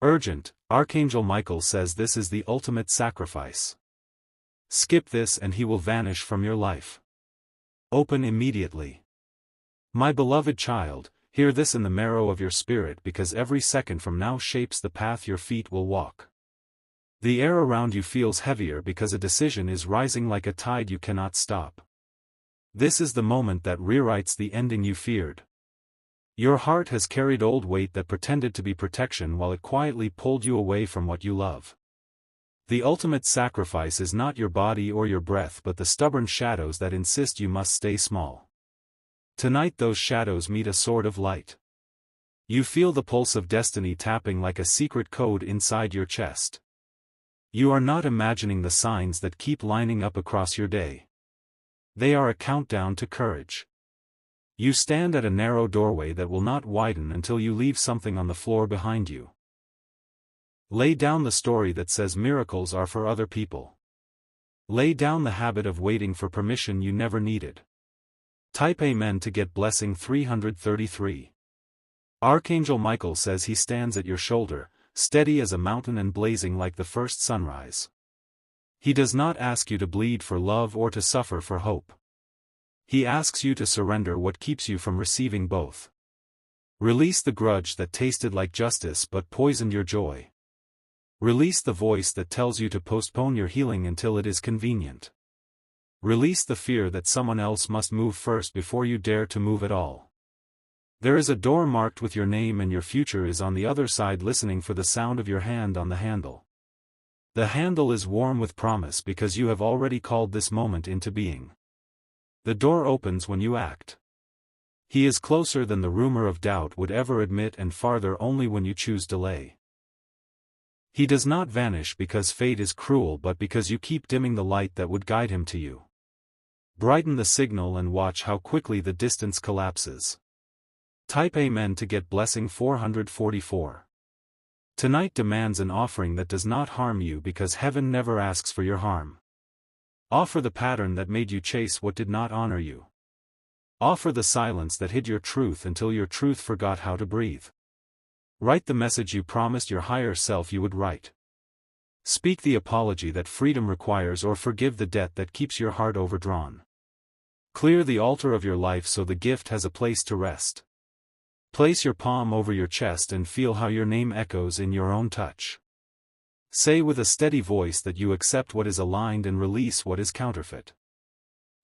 Urgent, Archangel Michael says this is the ultimate sacrifice. Skip this and he will vanish from your life. Open immediately. My beloved child, hear this in the marrow of your spirit because every second from now shapes the path your feet will walk. The air around you feels heavier because a decision is rising like a tide you cannot stop. This is the moment that rewrites the ending you feared. Your heart has carried old weight that pretended to be protection while it quietly pulled you away from what you love. The ultimate sacrifice is not your body or your breath but the stubborn shadows that insist you must stay small. Tonight those shadows meet a sword of light. You feel the pulse of destiny tapping like a secret code inside your chest. You are not imagining the signs that keep lining up across your day. They are a countdown to courage. You stand at a narrow doorway that will not widen until you leave something on the floor behind you. Lay down the story that says miracles are for other people. Lay down the habit of waiting for permission you never needed. Type Amen to get blessing 333. Archangel Michael says he stands at your shoulder, steady as a mountain and blazing like the first sunrise. He does not ask you to bleed for love or to suffer for hope. He asks you to surrender what keeps you from receiving both. Release the grudge that tasted like justice but poisoned your joy. Release the voice that tells you to postpone your healing until it is convenient. Release the fear that someone else must move first before you dare to move at all. There is a door marked with your name and your future is on the other side listening for the sound of your hand on the handle. The handle is warm with promise because you have already called this moment into being. The door opens when you act. He is closer than the rumor of doubt would ever admit and farther only when you choose delay. He does not vanish because fate is cruel but because you keep dimming the light that would guide him to you. Brighten the signal and watch how quickly the distance collapses. Type Amen to get blessing 444. Tonight demands an offering that does not harm you because heaven never asks for your harm. Offer the pattern that made you chase what did not honor you. Offer the silence that hid your truth until your truth forgot how to breathe. Write the message you promised your higher self you would write. Speak the apology that freedom requires or forgive the debt that keeps your heart overdrawn. Clear the altar of your life so the gift has a place to rest. Place your palm over your chest and feel how your name echoes in your own touch. Say with a steady voice that you accept what is aligned and release what is counterfeit.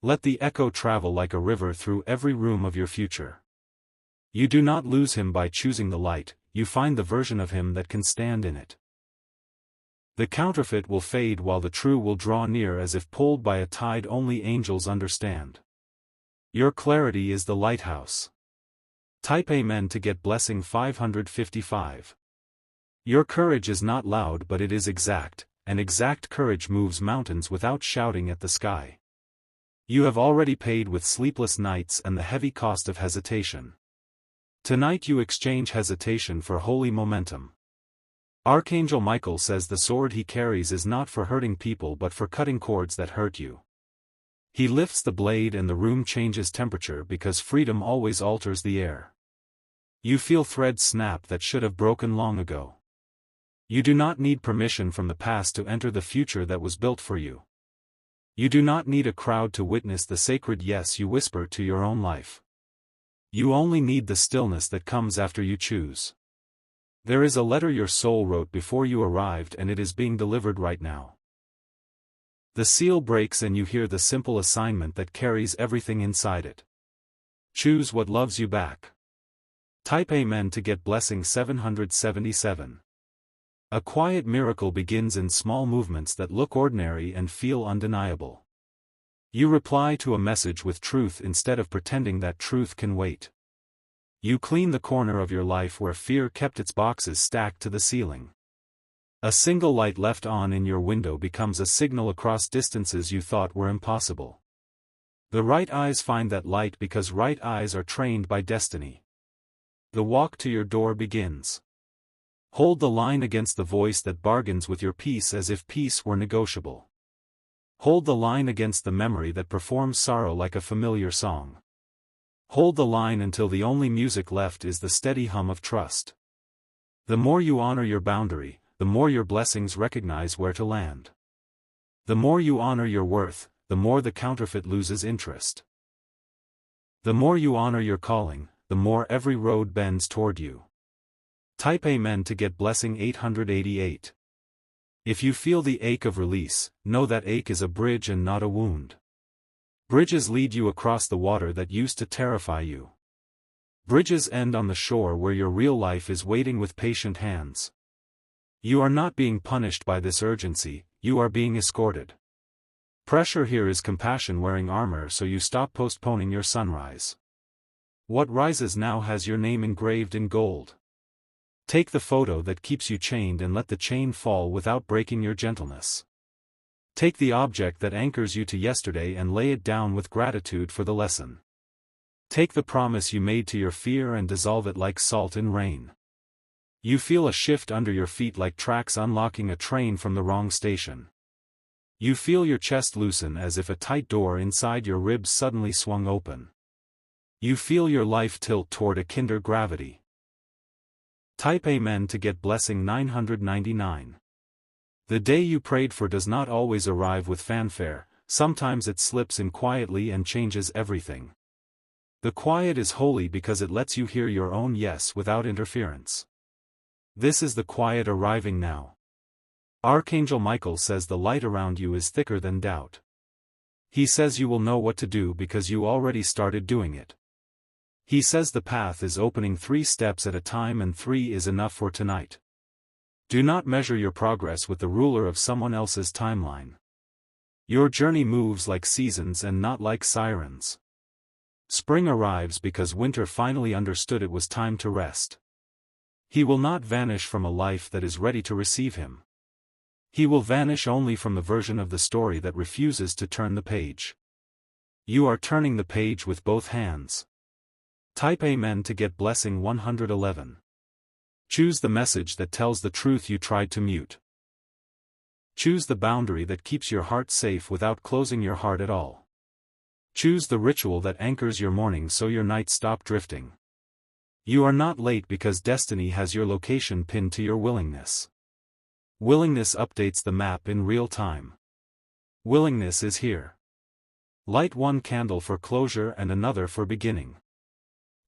Let the echo travel like a river through every room of your future. You do not lose him by choosing the light, you find the version of him that can stand in it. The counterfeit will fade while the true will draw near as if pulled by a tide only angels understand. Your clarity is the lighthouse. Type Amen to get blessing 555. Your courage is not loud but it is exact, and exact courage moves mountains without shouting at the sky. You have already paid with sleepless nights and the heavy cost of hesitation. Tonight you exchange hesitation for holy momentum. Archangel Michael says the sword he carries is not for hurting people but for cutting cords that hurt you. He lifts the blade and the room changes temperature because freedom always alters the air. You feel threads snap that should have broken long ago. You do not need permission from the past to enter the future that was built for you. You do not need a crowd to witness the sacred yes you whisper to your own life. You only need the stillness that comes after you choose. There is a letter your soul wrote before you arrived and it is being delivered right now. The seal breaks and you hear the simple assignment that carries everything inside it. Choose what loves you back. Type Amen to get blessing 777. A quiet miracle begins in small movements that look ordinary and feel undeniable. You reply to a message with truth instead of pretending that truth can wait. You clean the corner of your life where fear kept its boxes stacked to the ceiling. A single light left on in your window becomes a signal across distances you thought were impossible. The right eyes find that light because right eyes are trained by destiny. The walk to your door begins. Hold the line against the voice that bargains with your peace as if peace were negotiable. Hold the line against the memory that performs sorrow like a familiar song. Hold the line until the only music left is the steady hum of trust. The more you honor your boundary, the more your blessings recognize where to land. The more you honor your worth, the more the counterfeit loses interest. The more you honor your calling, the more every road bends toward you. Type Amen to get blessing 888. If you feel the ache of release, know that ache is a bridge and not a wound. Bridges lead you across the water that used to terrify you. Bridges end on the shore where your real life is waiting with patient hands. You are not being punished by this urgency, you are being escorted. Pressure here is compassion wearing armor, so you stop postponing your sunrise. What rises now has your name engraved in gold. Take the photo that keeps you chained and let the chain fall without breaking your gentleness. Take the object that anchors you to yesterday and lay it down with gratitude for the lesson. Take the promise you made to your fear and dissolve it like salt in rain. You feel a shift under your feet like tracks unlocking a train from the wrong station. You feel your chest loosen as if a tight door inside your ribs suddenly swung open. You feel your life tilt toward a kinder gravity. Type Amen to get blessing 999. The day you prayed for does not always arrive with fanfare, sometimes it slips in quietly and changes everything. The quiet is holy because it lets you hear your own yes without interference. This is the quiet arriving now. Archangel Michael says the light around you is thicker than doubt. He says you will know what to do because you already started doing it. He says the path is opening 3 steps at a time and 3 is enough for tonight. Do not measure your progress with the ruler of someone else's timeline. Your journey moves like seasons and not like sirens. Spring arrives because winter finally understood it was time to rest. He will not vanish from a life that is ready to receive him. He will vanish only from the version of the story that refuses to turn the page. You are turning the page with both hands. Type Amen to get blessing 111. Choose the message that tells the truth you tried to mute. Choose the boundary that keeps your heart safe without closing your heart at all. Choose the ritual that anchors your morning so your nights stop drifting. You are not late because destiny has your location pinned to your willingness. Willingness updates the map in real time. Willingness is here. Light one candle for closure and another for beginning.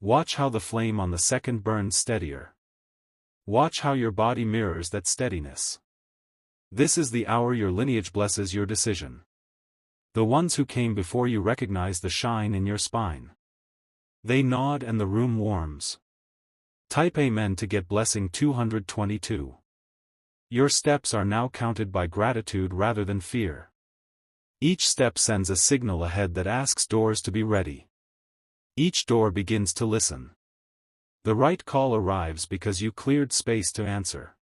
Watch how the flame on the second burns steadier. Watch how your body mirrors that steadiness. This is the hour your lineage blesses your decision. The ones who came before you recognize the shine in your spine. They nod and the room warms. Type Amen to get blessing 222. Your steps are now counted by gratitude rather than fear. Each step sends a signal ahead that asks doors to be ready. Each door begins to listen. The right call arrives because you cleared space to answer.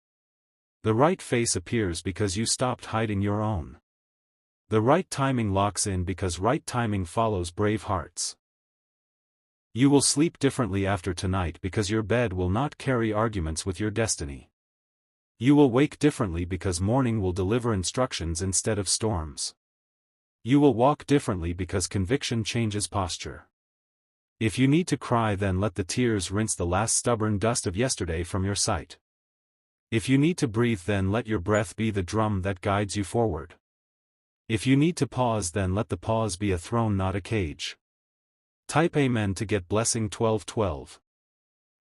The right face appears because you stopped hiding your own. The right timing locks in because right timing follows brave hearts. You will sleep differently after tonight because your bed will not carry arguments with your destiny. You will wake differently because morning will deliver instructions instead of storms. You will walk differently because conviction changes posture. If you need to cry, then let the tears rinse the last stubborn dust of yesterday from your sight. If you need to breathe, then let your breath be the drum that guides you forward. If you need to pause, then let the pause be a throne, not a cage. Type Amen to get blessing 1212.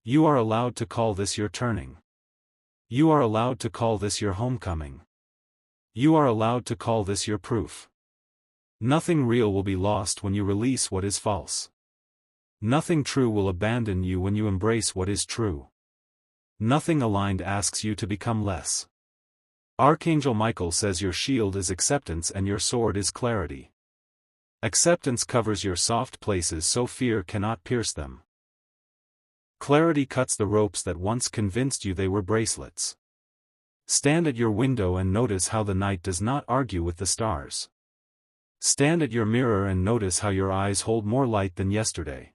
You are allowed to call this your turning. You are allowed to call this your homecoming. You are allowed to call this your proof. Nothing real will be lost when you release what is false. Nothing true will abandon you when you embrace what is true. Nothing aligned asks you to become less. Archangel Michael says your shield is acceptance and your sword is clarity. Acceptance covers your soft places so fear cannot pierce them. Clarity cuts the ropes that once convinced you they were bracelets. Stand at your window and notice how the night does not argue with the stars. Stand at your mirror and notice how your eyes hold more light than yesterday.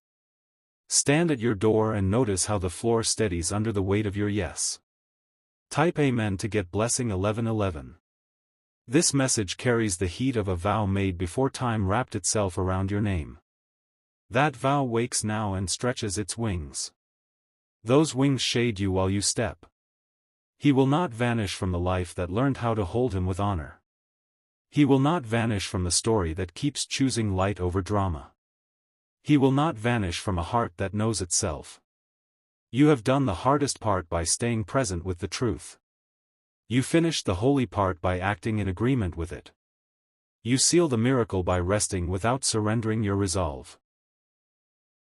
Stand at your door and notice how the floor steadies under the weight of your yes. Type Amen to get blessing 1111. This message carries the heat of a vow made before time wrapped itself around your name. That vow wakes now and stretches its wings. Those wings shade you while you step. He will not vanish from the life that learned how to hold him with honor. He will not vanish from the story that keeps choosing light over drama. He will not vanish from a heart that knows itself. You have done the hardest part by staying present with the truth. You finished the holy part by acting in agreement with it. You seal the miracle by resting without surrendering your resolve.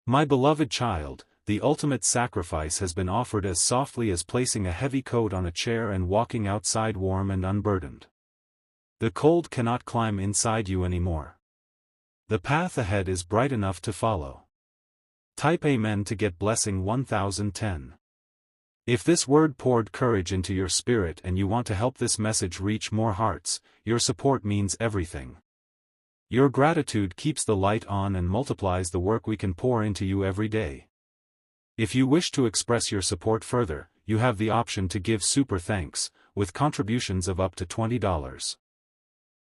My beloved child, the ultimate sacrifice has been offered as softly as placing a heavy coat on a chair and walking outside warm and unburdened. The cold cannot climb inside you anymore. The path ahead is bright enough to follow. Type Amen to get blessing 1010. If this word poured courage into your spirit and you want to help this message reach more hearts, your support means everything. Your gratitude keeps the light on and multiplies the work we can pour into you every day. If you wish to express your support further, you have the option to give super thanks, with contributions of up to $20.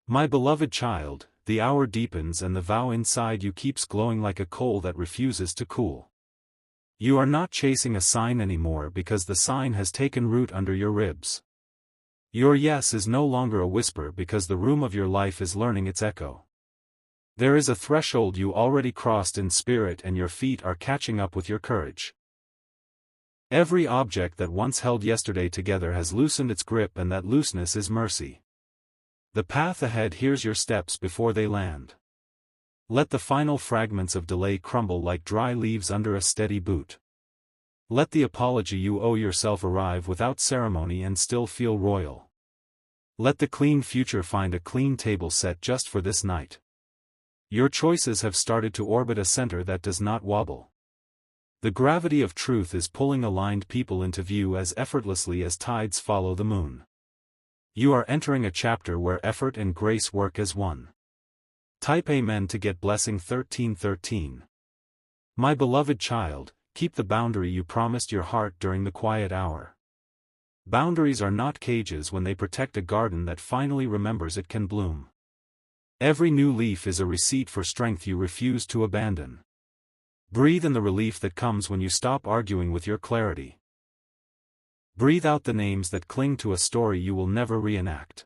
My beloved child, the hour deepens and the vow inside you keeps glowing like a coal that refuses to cool. You are not chasing a sign anymore because the sign has taken root under your ribs. Your yes is no longer a whisper because the room of your life is learning its echo. There is a threshold you already crossed in spirit and your feet are catching up with your courage. Every object that once held yesterday together has loosened its grip, and that looseness is mercy. The path ahead hears your steps before they land. Let the final fragments of delay crumble like dry leaves under a steady boot. Let the apology you owe yourself arrive without ceremony and still feel royal. Let the clean future find a clean table set just for this night. Your choices have started to orbit a center that does not wobble. The gravity of truth is pulling aligned people into view as effortlessly as tides follow the moon. You are entering a chapter where effort and grace work as one. Type Amen to get blessing 1313. My beloved child, keep the boundary you promised your heart during the quiet hour. Boundaries are not cages when they protect a garden that finally remembers it can bloom. Every new leaf is a receipt for strength you refuse to abandon. Breathe in the relief that comes when you stop arguing with your clarity. Breathe out the names that cling to a story you will never reenact.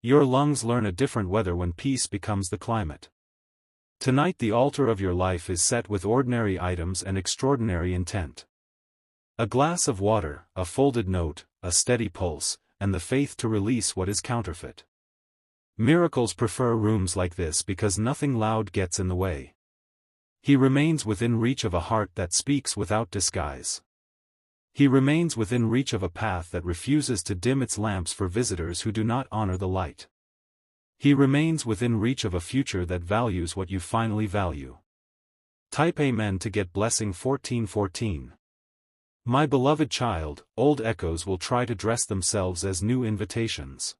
Your lungs learn a different weather when peace becomes the climate. Tonight the altar of your life is set with ordinary items and extraordinary intent. A glass of water, a folded note, a steady pulse, and the faith to release what is counterfeit. Miracles prefer rooms like this because nothing loud gets in the way. He remains within reach of a heart that speaks without disguise. He remains within reach of a path that refuses to dim its lamps for visitors who do not honor the light. He remains within reach of a future that values what you finally value. Type Amen to get blessing 1414. My beloved child, old echoes will try to dress themselves as new invitations.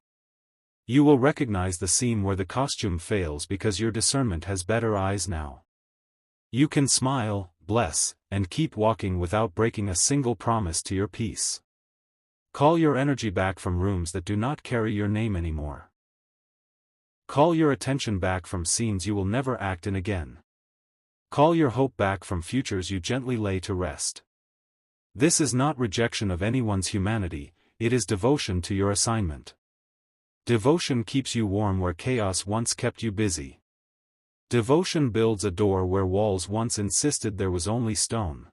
You will recognize the seam where the costume fails because your discernment has better eyes now. You can smile, bless, and keep walking without breaking a single promise to your peace. Call your energy back from rooms that do not carry your name anymore. Call your attention back from scenes you will never act in again. Call your hope back from futures you gently lay to rest. This is not rejection of anyone's humanity, it is devotion to your assignment. Devotion keeps you warm where chaos once kept you busy. Devotion builds a door where walls once insisted there was only stone.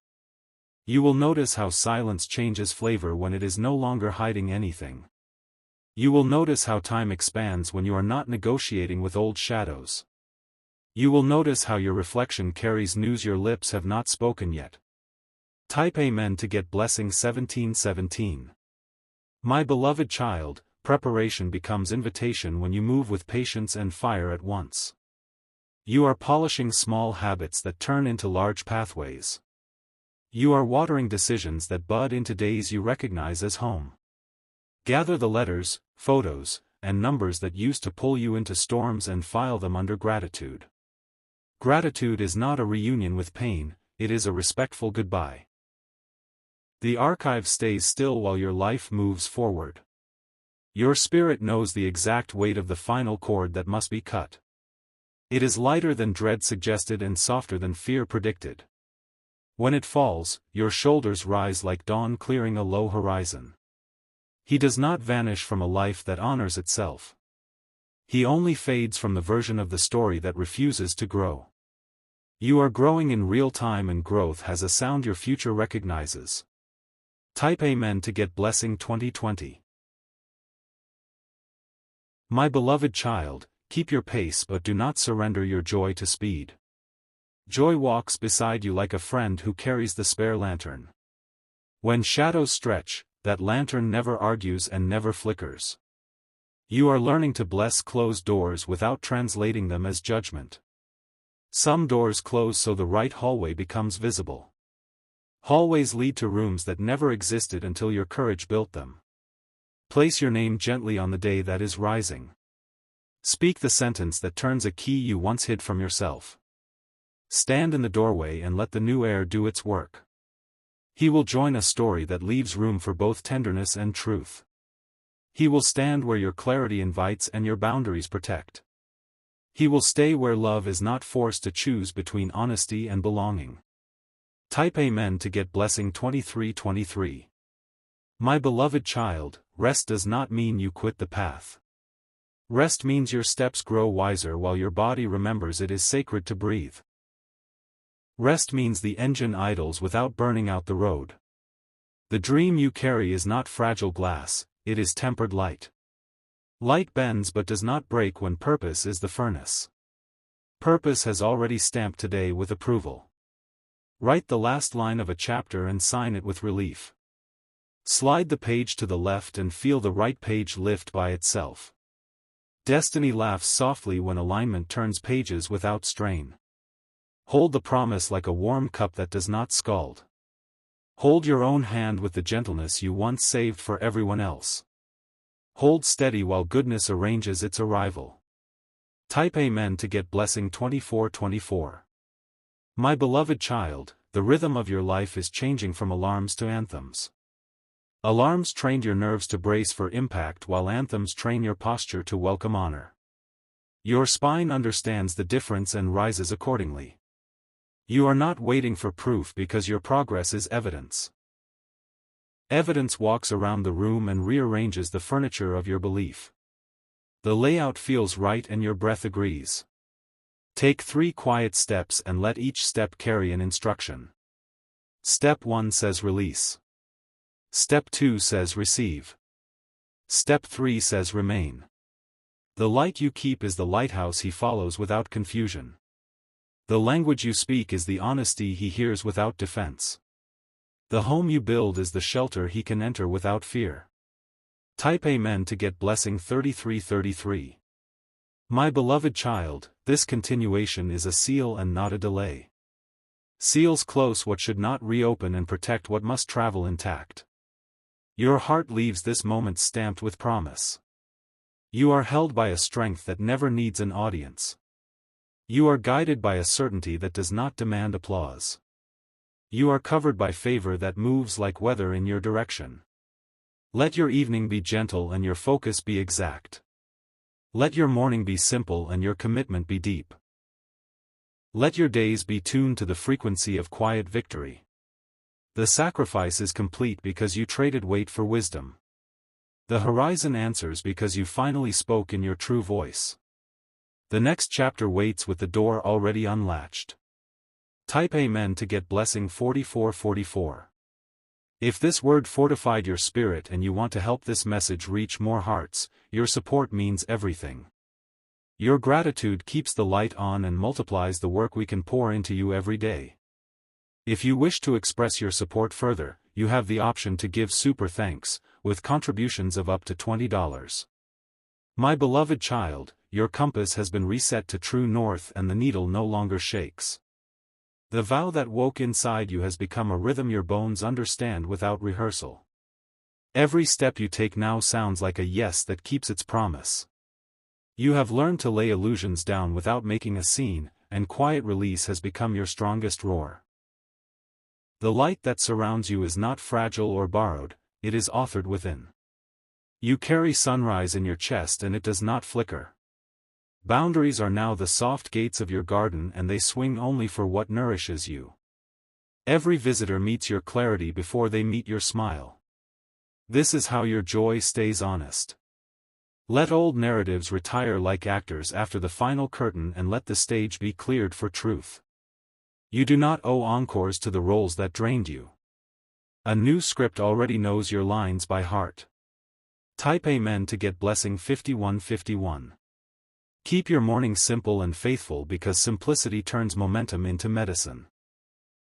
You will notice how silence changes flavor when it is no longer hiding anything. You will notice how time expands when you are not negotiating with old shadows. You will notice how your reflection carries news your lips have not spoken yet. Type Amen to get blessing 1717. My beloved child, preparation becomes invitation when you move with patience and fire at once. You are polishing small habits that turn into large pathways. You are watering decisions that bud into days you recognize as home. Gather the letters, photos, and numbers that used to pull you into storms and file them under gratitude. Gratitude is not a reunion with pain, it is a respectful goodbye. The archive stays still while your life moves forward. Your spirit knows the exact weight of the final cord that must be cut. It is lighter than dread suggested and softer than fear predicted. When it falls, your shoulders rise like dawn clearing a low horizon. He does not vanish from a life that honors itself. He only fades from the version of the story that refuses to grow. You are growing in real time, and growth has a sound your future recognizes. Type Amen to get blessing 2020. My beloved child, keep your pace but do not surrender your joy to speed. Joy walks beside you like a friend who carries the spare lantern. When shadows stretch, that lantern never argues and never flickers. You are learning to bless closed doors without translating them as judgment. Some doors close so the right hallway becomes visible. Hallways lead to rooms that never existed until your courage built them. Place your name gently on the day that is rising. Speak the sentence that turns a key you once hid from yourself. Stand in the doorway and let the new air do its work. He will join a story that leaves room for both tenderness and truth. He will stand where your clarity invites and your boundaries protect. He will stay where love is not forced to choose between honesty and belonging. Type Amen to get blessing 2323. My beloved child, rest does not mean you quit the path. Rest means your steps grow wiser while your body remembers it is sacred to breathe. Rest means the engine idles without burning out the road. The dream you carry is not fragile glass, it is tempered light. Light bends but does not break when purpose is the furnace. Purpose has already stamped today with approval. Write the last line of a chapter and sign it with relief. Slide the page to the left and feel the right page lift by itself. Destiny laughs softly when alignment turns pages without strain. Hold the promise like a warm cup that does not scald. Hold your own hand with the gentleness you once saved for everyone else. Hold steady while goodness arranges its arrival. Type Amen to get blessing 2424. My beloved child, the rhythm of your life is changing from alarms to anthems. Alarms trained your nerves to brace for impact while anthems train your posture to welcome honor. Your spine understands the difference and rises accordingly. You are not waiting for proof because your progress is evidence. Evidence walks around the room and rearranges the furniture of your belief. The layout feels right and your breath agrees. Take 3 quiet steps and let each step carry an instruction. Step 1 says release. Step 2 says receive. Step 3 says remain. The light you keep is the lighthouse he follows without confusion. The language you speak is the honesty he hears without defense. The home you build is the shelter he can enter without fear. Type Amen to get blessing 3333. My beloved child, this continuation is a seal and not a delay. Seals close what should not reopen and protect what must travel intact. Your heart leaves this moment stamped with promise. You are held by a strength that never needs an audience. You are guided by a certainty that does not demand applause. You are covered by favor that moves like weather in your direction. Let your evening be gentle and your focus be exact. Let your morning be simple and your commitment be deep. Let your days be tuned to the frequency of quiet victory. The sacrifice is complete because you traded weight for wisdom. The horizon answers because you finally spoke in your true voice. The next chapter waits with the door already unlatched. Type Amen to get blessing 4444. If this word fortified your spirit and you want to help this message reach more hearts, your support means everything. Your gratitude keeps the light on and multiplies the work we can pour into you every day. If you wish to express your support further, you have the option to give super thanks, with contributions of up to $20. My beloved child, your compass has been reset to true north and the needle no longer shakes. The vow that woke inside you has become a rhythm your bones understand without rehearsal. Every step you take now sounds like a yes that keeps its promise. You have learned to lay illusions down without making a scene, and quiet release has become your strongest roar. The light that surrounds you is not fragile or borrowed, it is authored within. You carry sunrise in your chest and it does not flicker. Boundaries are now the soft gates of your garden and they swing only for what nourishes you. Every visitor meets your clarity before they meet your smile. This is how your joy stays honest. Let old narratives retire like actors after the final curtain and let the stage be cleared for truth. You do not owe encores to the roles that drained you. A new script already knows your lines by heart. Type Amen to get blessing 5151. Keep your morning simple and faithful because simplicity turns momentum into medicine.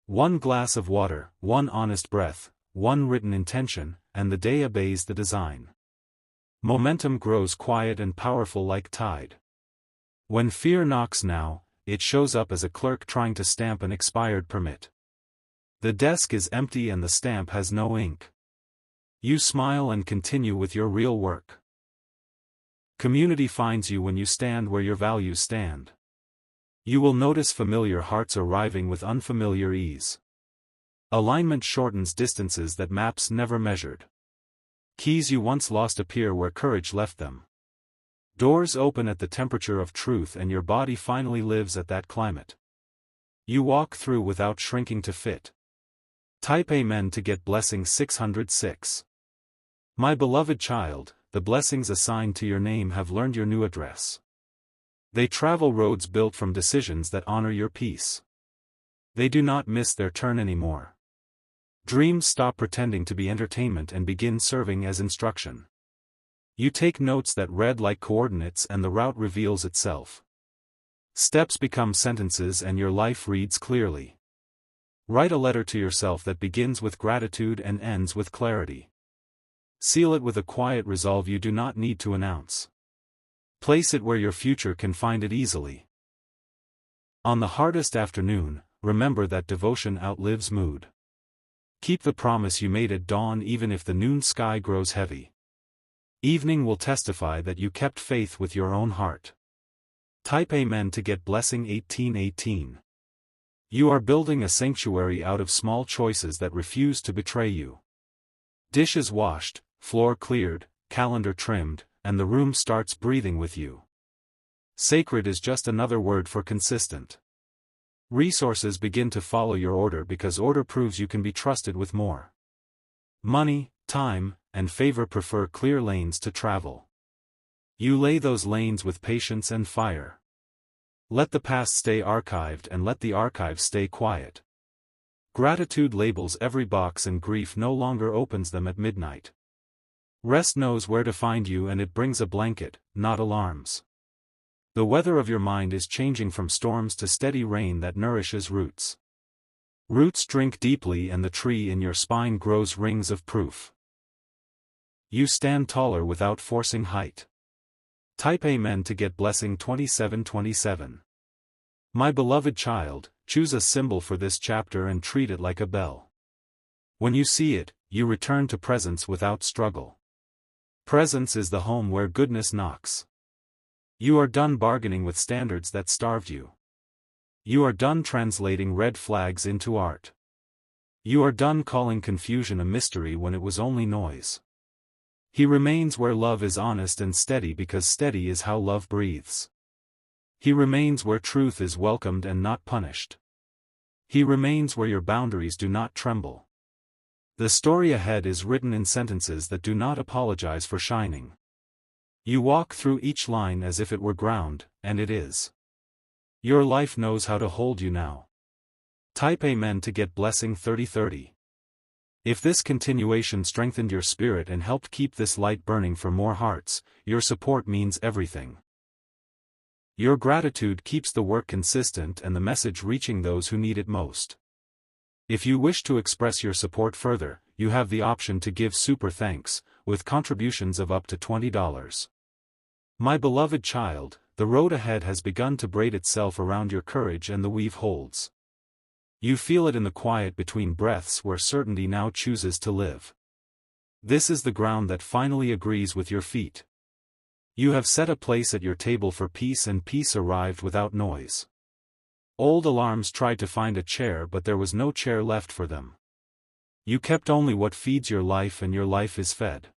1 glass of water, 1 honest breath, 1 written intention, and the day obeys the design. Momentum grows quiet and powerful like tide. When fear knocks now, it shows up as a clerk trying to stamp an expired permit. The desk is empty and the stamp has no ink. You smile and continue with your real work. Community finds you when you stand where your values stand. You will notice familiar hearts arriving with unfamiliar ease. Alignment shortens distances that maps never measured. Keys you once lost appear where courage left them. Doors open at the temperature of truth and your body finally lives at that climate. You walk through without shrinking to fit. Type Amen to get blessing 606. My beloved child, the blessings assigned to your name have learned your new address. They travel roads built from decisions that honor your peace. They do not miss their turn anymore. Dreams stop pretending to be entertainment and begin serving as instruction. You take notes that read like coordinates and the route reveals itself. Steps become sentences and your life reads clearly. Write a letter to yourself that begins with gratitude and ends with clarity. Seal it with a quiet resolve you do not need to announce. Place it where your future can find it easily. On the hardest afternoon, remember that devotion outlives mood. Keep the promise you made at dawn even if the noon sky grows heavy. Evening will testify that you kept faith with your own heart. Type Amen to get blessing 1818. You are building a sanctuary out of small choices that refuse to betray you. Dishes washed, floor cleared, calendar trimmed, and the room starts breathing with you. Sacred is just another word for consistent. Resources begin to follow your order because order proves you can be trusted with more. Money, time, and favor prefer clear lanes to travel. You lay those lanes with patience and fire. Let the past stay archived and let the archive stay quiet. Gratitude labels every box and grief no longer opens them at midnight. Rest knows where to find you and it brings a blanket, not alarms. The weather of your mind is changing from storms to steady rain that nourishes roots. Roots drink deeply and the tree in your spine grows rings of proof. You stand taller without forcing height. Type Amen to get blessing 2727. My beloved child, choose a symbol for this chapter and treat it like a bell. When you see it, you return to presence without struggle. Presence is the home where goodness knocks. You are done bargaining with standards that starved you. You are done translating red flags into art. You are done calling confusion a mystery when it was only noise. He remains where love is honest and steady because steady is how love breathes. He remains where truth is welcomed and not punished. He remains where your boundaries do not tremble. The story ahead is written in sentences that do not apologize for shining. You walk through each line as if it were ground, and it is. Your life knows how to hold you now. Type Amen to get blessing 3030. If this continuation strengthened your spirit and helped keep this light burning for more hearts, your support means everything. Your gratitude keeps the work consistent and the message reaching those who need it most. If you wish to express your support further, you have the option to give super thanks, with contributions of up to $20. My beloved child, the road ahead has begun to braid itself around your courage and the weave holds. You feel it in the quiet between breaths where certainty now chooses to live. This is the ground that finally agrees with your feet. You have set a place at your table for peace and peace arrived without noise. Old alarms tried to find a chair but there was no chair left for them. You kept only what feeds your life and your life is fed.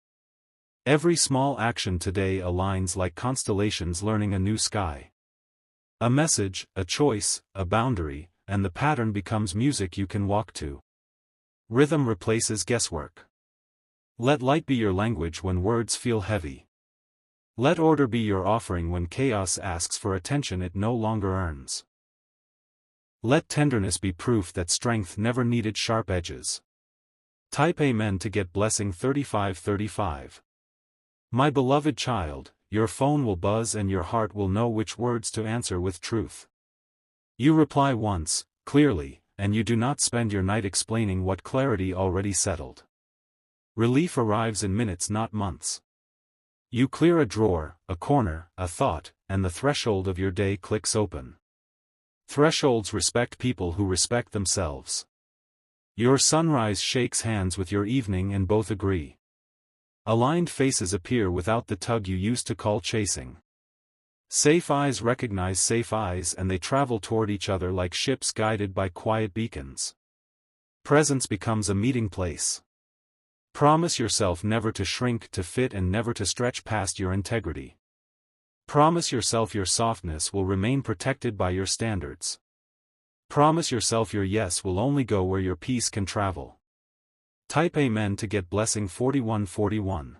Every small action today aligns like constellations learning a new sky. A message, a choice, a boundary, and the pattern becomes music you can walk to. Rhythm replaces guesswork. Let light be your language when words feel heavy. Let order be your offering when chaos asks for attention it no longer earns. Let tenderness be proof that strength never needed sharp edges. Type Amen to get blessing 3535. My beloved child, your phone will buzz and your heart will know which words to answer with truth. You reply once, clearly, and you do not spend your night explaining what clarity already settled. Relief arrives in minutes, not months. You clear a drawer, a corner, a thought, and the threshold of your day clicks open. Thresholds respect people who respect themselves. Your sunrise shakes hands with your evening and both agree. Aligned faces appear without the tug you used to call chasing. Safe eyes recognize safe eyes and they travel toward each other like ships guided by quiet beacons. Presence becomes a meeting place. Promise yourself never to shrink to fit and never to stretch past your integrity. Promise yourself your softness will remain protected by your standards. Promise yourself your yes will only go where your peace can travel. Type Amen to get blessing 4141.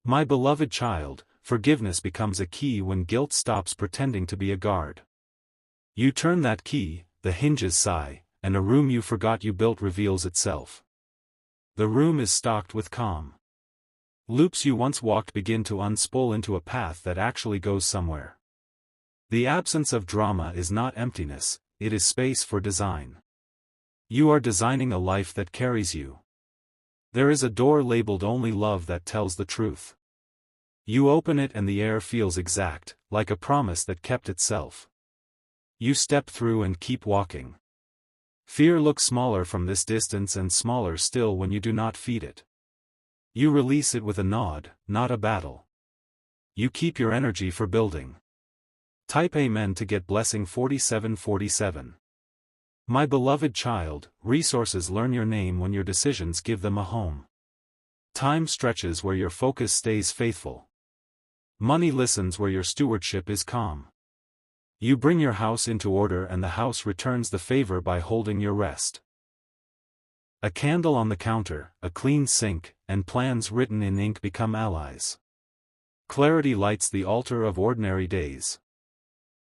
My beloved child, forgiveness becomes a key when guilt stops pretending to be a guard. You turn that key, the hinges sigh, and a room you forgot you built reveals itself. The room is stocked with calm. Loops you once walked begin to unspool into a path that actually goes somewhere. The absence of drama is not emptiness, it is space for design. You are designing a life that carries you. There is a door labeled only love that tells the truth. You open it and the air feels exact, like a promise that kept itself. You step through and keep walking. Fear looks smaller from this distance and smaller still when you do not feed it. You release it with a nod, not a battle. You keep your energy for building. Type Amen to get blessing 4747. My beloved child, resources learn your name when your decisions give them a home. Time stretches where your focus stays faithful. Money listens where your stewardship is calm. You bring your house into order and the house returns the favor by holding your rest. A candle on the counter, a clean sink, and plans written in ink become allies. Clarity lights the altar of ordinary days.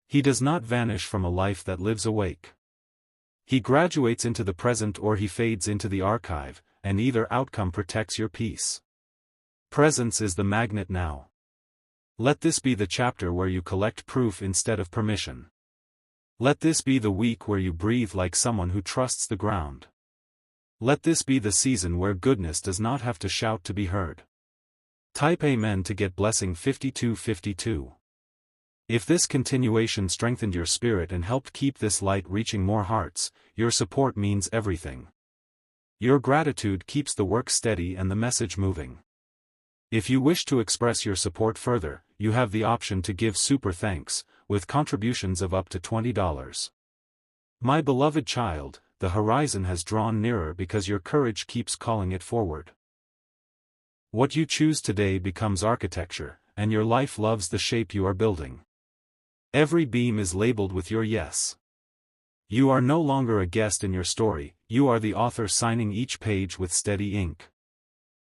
He does not vanish from a life that lives awake. He graduates into the present or he fades into the archive, and either outcome protects your peace. Presence is the magnet now. Let this be the chapter where you collect proof instead of permission. Let this be the week where you breathe like someone who trusts the ground. Let this be the season where goodness does not have to shout to be heard. Type Amen to get blessing 5252. If this continuation strengthened your spirit and helped keep this light reaching more hearts, your support means everything. Your gratitude keeps the work steady and the message moving. If you wish to express your support further, you have the option to give super thanks, with contributions of up to $20. My beloved child, the horizon has drawn nearer because your courage keeps calling it forward. What you choose today becomes architecture, and your life loves the shape you are building. Every beam is labeled with your yes. You are no longer a guest in your story, you are the author signing each page with steady ink.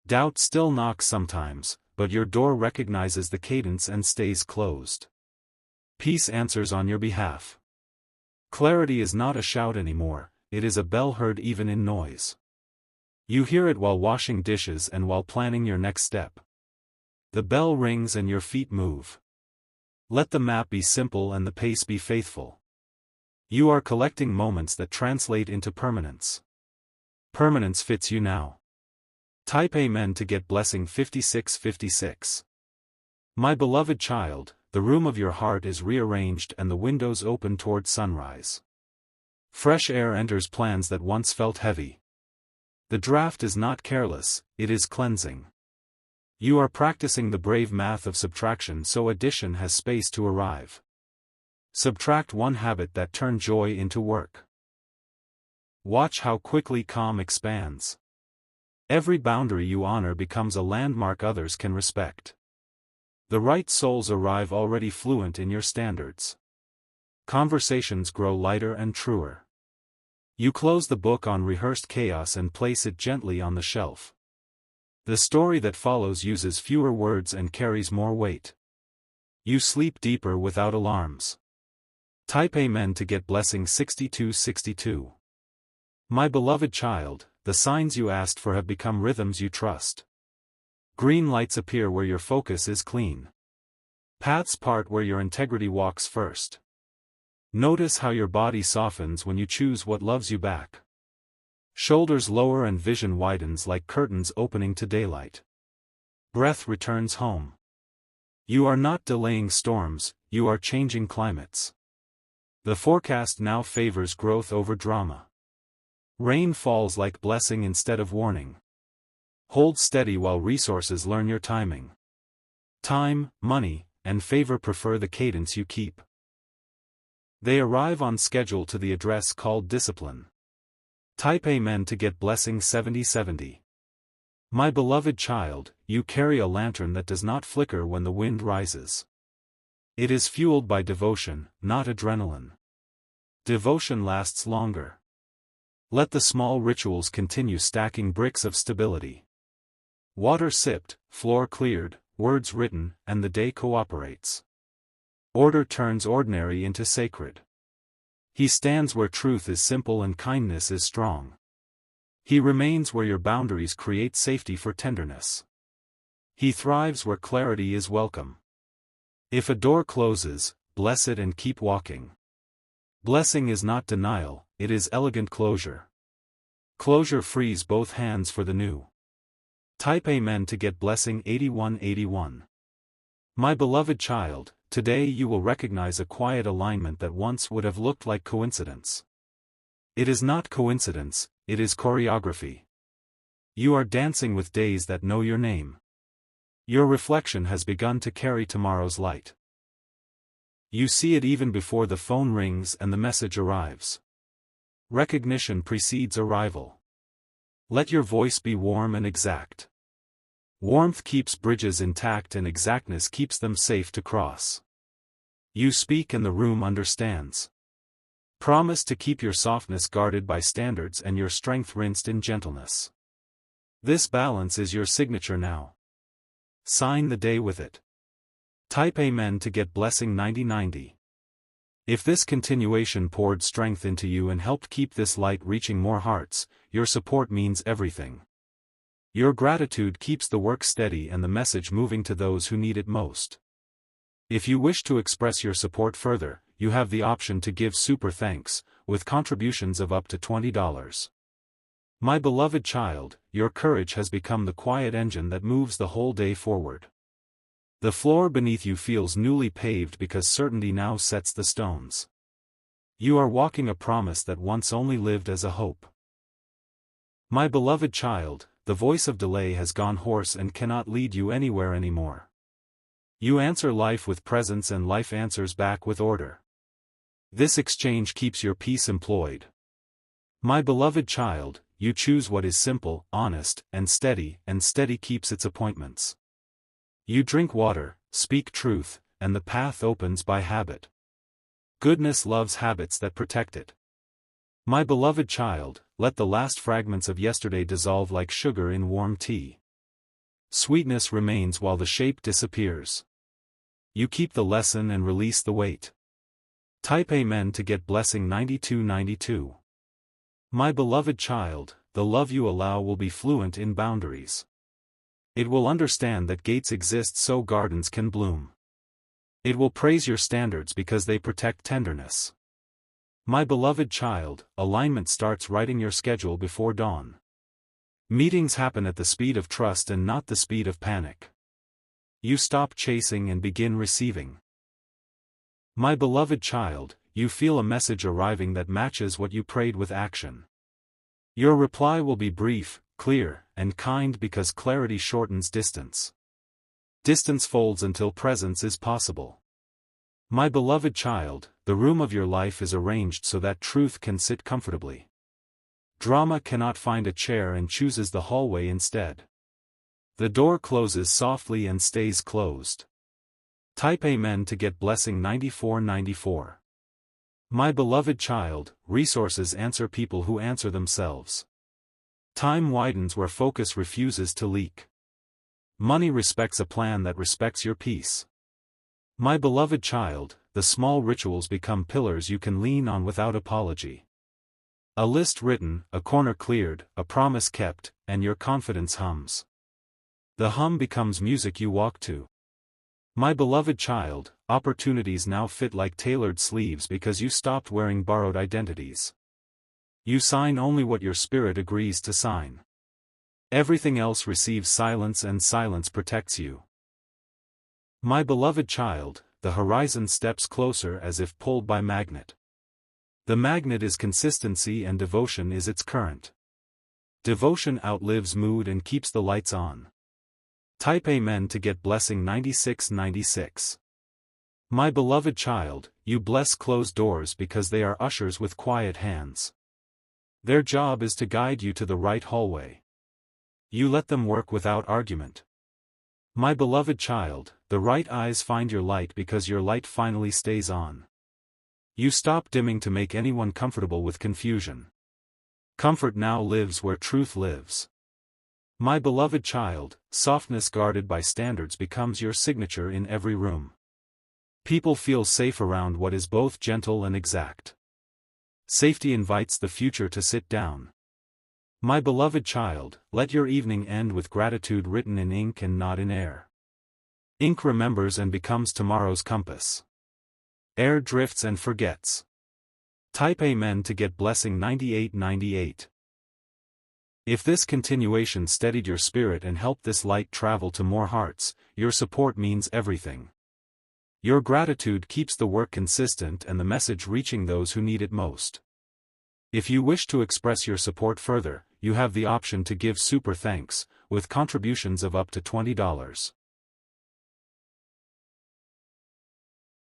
Doubt still knocks sometimes, but your door recognizes the cadence and stays closed. Peace answers on your behalf. Clarity is not a shout anymore, it is a bell heard even in noise. You hear it while washing dishes and while planning your next step. The bell rings and your feet move. Let the map be simple and the pace be faithful. You are collecting moments that translate into permanence. Permanence fits you now. Type Amen to get blessing 5656. My beloved child, the room of your heart is rearranged and the windows open toward sunrise. Fresh air enters plans that once felt heavy. The draft is not careless, it is cleansing. You are practicing the brave math of subtraction so addition has space to arrive. Subtract one habit that turned joy into work. Watch how quickly calm expands. Every boundary you honor becomes a landmark others can respect. The right souls arrive already fluent in your standards. Conversations grow lighter and truer. You close the book on rehearsed chaos and place it gently on the shelf. The story that follows uses fewer words and carries more weight. You sleep deeper without alarms. Type Amen to get blessing 6262. My beloved child, the signs you asked for have become rhythms you trust. Green lights appear where your focus is clean. Paths part where your integrity walks first. Notice how your body softens when you choose what loves you back. Shoulders lower and vision widens like curtains opening to daylight. Breath returns home. You are not delaying storms, you are changing climates. The forecast now favors growth over drama. Rain falls like blessing instead of warning. Hold steady while resources learn your timing. Time, money, and favor prefer the cadence you keep. They arrive on schedule to the address called discipline. Type Amen to get blessing 7070. My beloved child, you carry a lantern that does not flicker when the wind rises. It is fueled by devotion, not adrenaline. Devotion lasts longer. Let the small rituals continue stacking bricks of stability. Water sipped, floor cleared, words written, and the day cooperates. Order turns ordinary into sacred. He stands where truth is simple and kindness is strong. He remains where your boundaries create safety for tenderness. He thrives where clarity is welcome. If a door closes, bless it and keep walking. Blessing is not denial, it is elegant closure. Closure frees both hands for the new. Type Amen to get blessing 8181. My beloved child, today you will recognize a quiet alignment that once would have looked like coincidence. It is not coincidence, it is choreography. You are dancing with days that know your name. Your reflection has begun to carry tomorrow's light. You see it even before the phone rings and the message arrives. Recognition precedes arrival. Let your voice be warm and exact. Warmth keeps bridges intact and exactness keeps them safe to cross. You speak and the room understands. Promise to keep your softness guarded by standards and your strength rinsed in gentleness. This balance is your signature now. Sign the day with it. Type Amen to get blessing 9090. If this continuation poured strength into you and helped keep this light reaching more hearts, your support means everything. Your gratitude keeps the work steady and the message moving to those who need it most. If you wish to express your support further, you have the option to give super thanks, with contributions of up to $20. My beloved child, your courage has become the quiet engine that moves the whole day forward. The floor beneath you feels newly paved because certainty now sets the stones. You are walking a promise that once only lived as a hope. My beloved child, the voice of delay has gone hoarse and cannot lead you anywhere anymore. You answer life with presence and life answers back with order. This exchange keeps your peace employed. My beloved child, you choose what is simple, honest, and steady keeps its appointments. You drink water, speak truth, and the path opens by habit. Goodness loves habits that protect it. My beloved child, let the last fragments of yesterday dissolve like sugar in warm tea. Sweetness remains while the shape disappears. You keep the lesson and release the weight. Type Amen to get blessing 9292. My beloved child, the love you allow will be fluent in boundaries. It will understand that gates exist so gardens can bloom. It will praise your standards because they protect tenderness. My beloved child, alignment starts writing your schedule before dawn. Meetings happen at the speed of trust and not the speed of panic. You stop chasing and begin receiving. My beloved child, you feel a message arriving that matches what you prayed with action. Your reply will be brief, clear, and kind because clarity shortens distance. Distance folds until presence is possible. My beloved child, the room of your life is arranged so that truth can sit comfortably. Drama cannot find a chair and chooses the hallway instead. The door closes softly and stays closed. Type Amen to get blessing 9494. My beloved child, resources answer people who answer themselves. Time widens where focus refuses to leak. Money respects a plan that respects your peace. My beloved child, the small rituals become pillars you can lean on without apology. A list written, a corner cleared, a promise kept, and your confidence hums. The hum becomes music you walk to. My beloved child, opportunities now fit like tailored sleeves because you stopped wearing borrowed identities. You sign only what your spirit agrees to sign. Everything else receives silence, and silence protects you. My beloved child, the horizon steps closer as if pulled by magnet. The magnet is consistency and devotion is its current. Devotion outlives mood and keeps the lights on. Type Amen to get blessing 9696. My beloved child, you bless closed doors because they are ushers with quiet hands. Their job is to guide you to the right hallway. You let them work without argument. My beloved child, the right eyes find your light because your light finally stays on. You stop dimming to make anyone comfortable with confusion. Comfort now lives where truth lives. My beloved child, softness guarded by standards becomes your signature in every room. People feel safe around what is both gentle and exact. Safety invites the future to sit down. My beloved child, let your evening end with gratitude written in ink and not in air. Ink remembers and becomes tomorrow's compass. Air drifts and forgets. Type Amen to get blessing 9898. If this continuation steadied your spirit and helped this light travel to more hearts, your support means everything. Your gratitude keeps the work consistent and the message reaching those who need it most. If you wish to express your support further, you have the option to give super thanks, with contributions of up to $20.